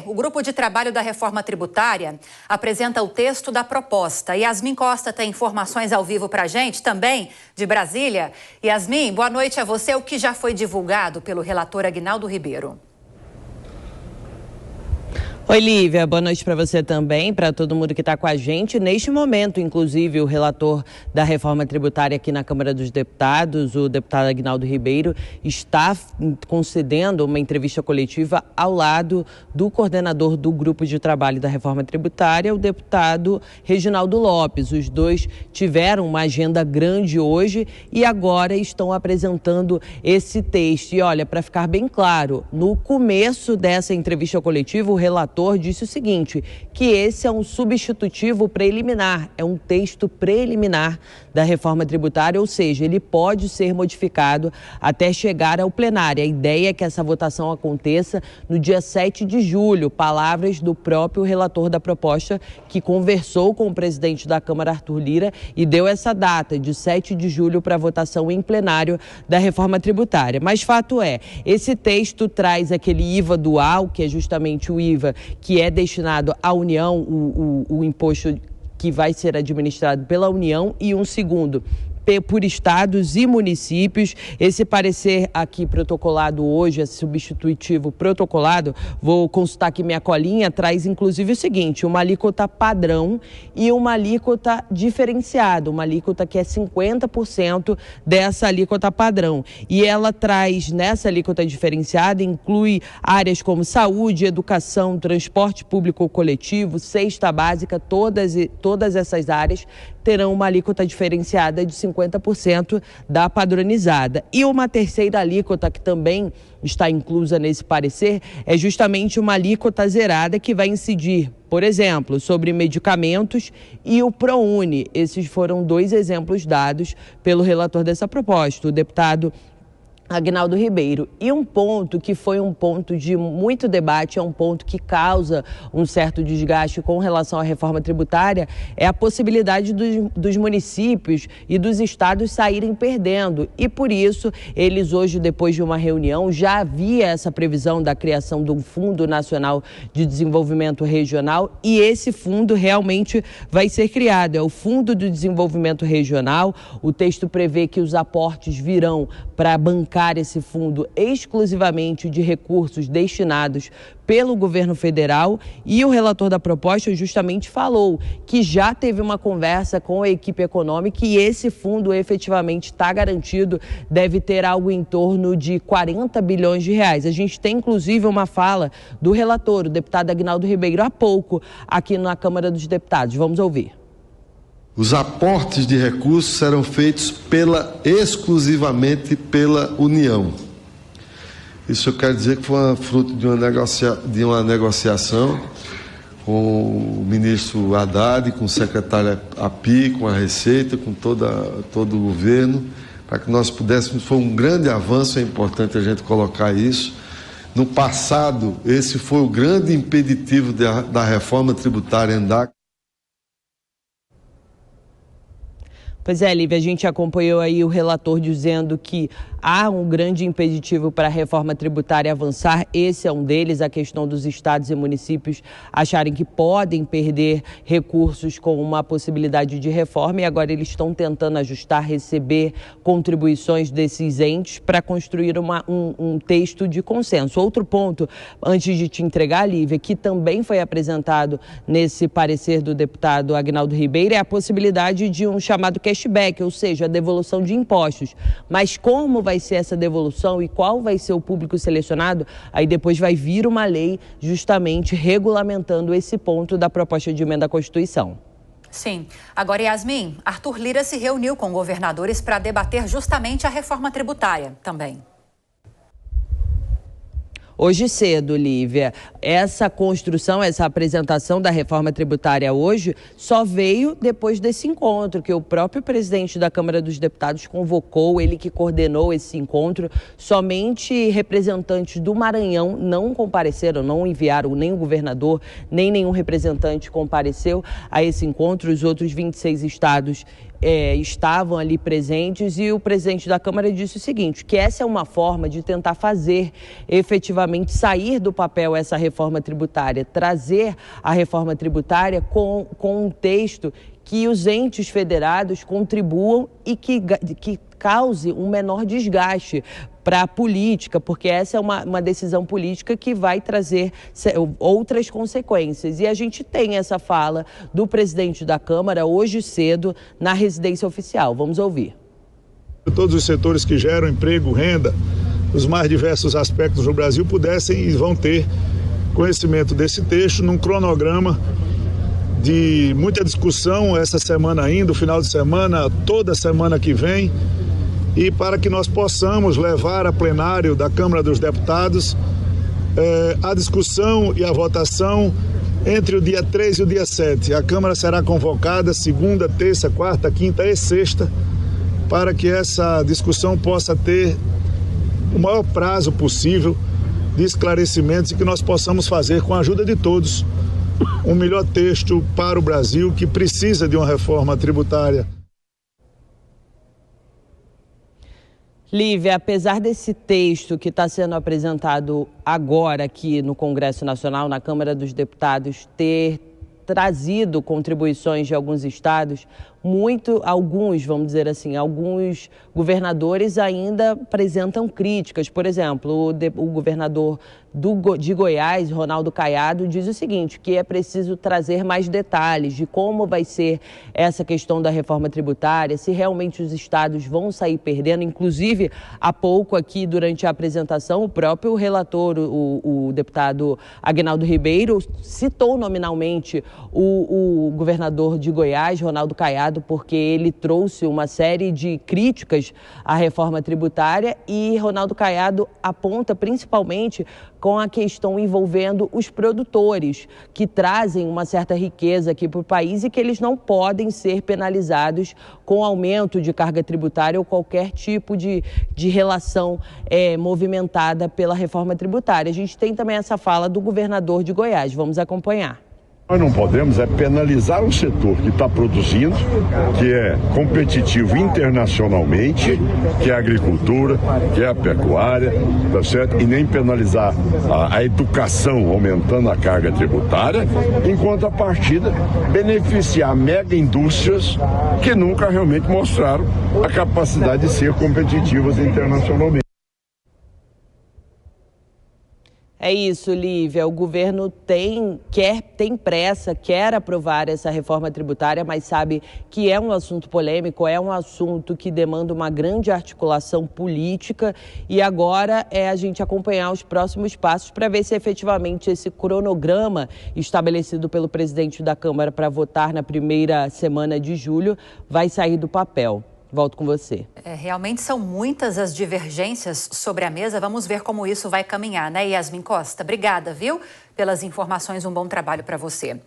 O grupo de trabalho da reforma tributária apresenta o texto da proposta. Yasmin Costa tem informações ao vivo para a gente, também de Brasília. Yasmin, boa noite a você. O que já foi divulgado pelo relator Aguinaldo Ribeiro? Oi, Lívia, boa noite para você também, para todo mundo que está com a gente. Neste momento, inclusive, o relator da reforma tributária aqui na Câmara dos Deputados, o deputado Aguinaldo Ribeiro, está concedendo uma entrevista coletiva ao lado do coordenador do grupo de trabalho da reforma tributária, o deputado Reginaldo Lopes. Os dois tiveram uma agenda grande hoje e agora estão apresentando esse texto. E olha, para ficar bem claro, no começo dessa entrevista coletiva, o relator disse o seguinte, que esse é um substitutivo preliminar, é um texto preliminar da reforma tributária, ou seja, ele pode ser modificado até chegar ao plenário. A ideia é que essa votação aconteça no dia 7 de julho, palavras do próprio relator da proposta, que conversou com o presidente da Câmara, Arthur Lira, e deu essa data de 7 de julho para votação em plenário da reforma tributária. Mas fato é, esse texto traz aquele IVA dual, que é justamente o IVA que é destinado à União, o imposto que vai ser administrado pela União, e um segundo por estados e municípios. Esse parecer aqui protocolado hoje, esse substitutivo protocolado, vou consultar aqui minha colinha, traz inclusive o seguinte, uma alíquota padrão e uma alíquota diferenciada, uma alíquota que é 50% dessa alíquota padrão. E ela traz, nessa alíquota diferenciada, inclui áreas como saúde, educação, transporte público coletivo, cesta básica, todas essas áreas terão uma alíquota diferenciada de 50% da padronizada. E uma terceira alíquota que também está inclusa nesse parecer é justamente uma alíquota zerada que vai incidir, por exemplo, sobre medicamentos e o ProUni. Esses foram dois exemplos dados pelo relator dessa proposta, o deputado Aguinaldo Ribeiro. E um ponto que foi um ponto de muito debate, é um ponto que causa um certo desgaste com relação à reforma tributária, é a possibilidade dos municípios e dos estados saírem perdendo. E por isso, eles hoje, depois de uma reunião, já havia essa previsão da criação de um Fundo Nacional de Desenvolvimento Regional, e esse fundo realmente vai ser criado. É o Fundo do Desenvolvimento Regional. O texto prevê que os aportes virão para bancar esse fundo exclusivamente de recursos destinados pelo governo federal, e o relator da proposta justamente falou que já teve uma conversa com a equipe econômica e esse fundo efetivamente está garantido, deve ter algo em torno de 40 bilhões de reais. A gente tem inclusive uma fala do relator, o deputado Aguinaldo Ribeiro, há pouco aqui na Câmara dos Deputados. Vamos ouvir. Os aportes de recursos serão feitos exclusivamente pela União. Isso eu quero dizer que foi fruto de uma negociação com o ministro Haddad, com o secretário API, com a Receita, com todo o governo, para que nós pudéssemos, foi um grande avanço, é importante a gente colocar isso. No passado, esse foi o grande impeditivo da reforma tributária andar. Pois é, Lívia, a gente acompanhou aí o relator dizendo que há um grande impeditivo para a reforma tributária avançar. Esse é um deles, a questão dos estados e municípios acharem que podem perder recursos com uma possibilidade de reforma, e agora eles estão tentando ajustar, receber contribuições desses entes para construir um texto de consenso. Outro ponto, antes de te entregar, Lívia, que também foi apresentado nesse parecer do deputado Aguinaldo Ribeiro, é a possibilidade de um chamado cashback, ou seja, a devolução de impostos. Mas como vai ser essa devolução e qual vai ser o público selecionado, aí depois vai vir uma lei justamente regulamentando esse ponto da proposta de emenda à Constituição. Sim. Agora, Yasmin, Arthur Lira se reuniu com governadores para debater justamente a reforma tributária também. Hoje cedo, Lívia, essa construção, essa apresentação da reforma tributária hoje só veio depois desse encontro, que o próprio presidente da Câmara dos Deputados convocou, ele que coordenou esse encontro. Somente representantes do Maranhão não compareceram, não enviaram, nem o governador, nem nenhum representante compareceu a esse encontro. Os outros 26 estados estavam ali presentes, e o presidente da Câmara disse o seguinte, que essa é uma forma de tentar fazer efetivamente sair do papel essa reforma tributária, trazer a reforma tributária com um texto que os entes federados contribuam e que cause um menor desgaste para a política, porque essa é uma decisão política que vai trazer outras consequências. E a gente tem essa fala do presidente da Câmara hoje cedo na residência oficial. Vamos ouvir. Todos os setores que geram emprego, renda, os mais diversos aspectos do Brasil pudessem e vão ter conhecimento desse texto num cronograma de muita discussão essa semana ainda, o final de semana, toda semana que vem, e para que nós possamos levar a plenário da Câmara dos Deputados a discussão e a votação entre o dia 3 e o dia 7. A Câmara será convocada segunda, terça, quarta, quinta e sexta para que essa discussão possa ter o maior prazo possível de esclarecimentos e que nós possamos fazer, com a ajuda de todos, um melhor texto para o Brasil, que precisa de uma reforma tributária. Lívia, apesar desse texto que está sendo apresentado agora aqui no Congresso Nacional, na Câmara dos Deputados, ter trazido contribuições de alguns estados, alguns governadores ainda apresentam críticas. Por exemplo, o governador de Goiás, Ronaldo Caiado, diz o seguinte, que é preciso trazer mais detalhes de como vai ser essa questão da reforma tributária, se realmente os estados vão sair perdendo. Inclusive, há pouco aqui, durante a apresentação, o próprio relator, o deputado Aguinaldo Ribeiro, citou nominalmente o governador de Goiás, Ronaldo Caiado, porque ele trouxe uma série de críticas à reforma tributária, e Ronaldo Caiado aponta principalmente com a questão envolvendo os produtores, que trazem uma certa riqueza aqui para o país e que eles não podem ser penalizados com aumento de carga tributária ou qualquer tipo de relação movimentada pela reforma tributária. A gente tem também essa fala do governador de Goiás. Vamos acompanhar. Nós não podemos penalizar um setor que está produzindo, que é competitivo internacionalmente, que é a agricultura, que é a pecuária, tá certo? E nem penalizar a educação aumentando a carga tributária, enquanto a partida beneficiar mega indústrias que nunca realmente mostraram a capacidade de ser competitivas internacionalmente. É isso, Lívia. O governo tem pressa, quer aprovar essa reforma tributária, mas sabe que é um assunto polêmico, é um assunto que demanda uma grande articulação política, e agora é a gente acompanhar os próximos passos para ver se efetivamente esse cronograma estabelecido pelo presidente da Câmara para votar na primeira semana de julho vai sair do papel. Volto com você. Realmente são muitas as divergências sobre a mesa. Vamos ver como isso vai caminhar, né, Yasmin Costa? Obrigada, viu, pelas informações. Um bom trabalho para você.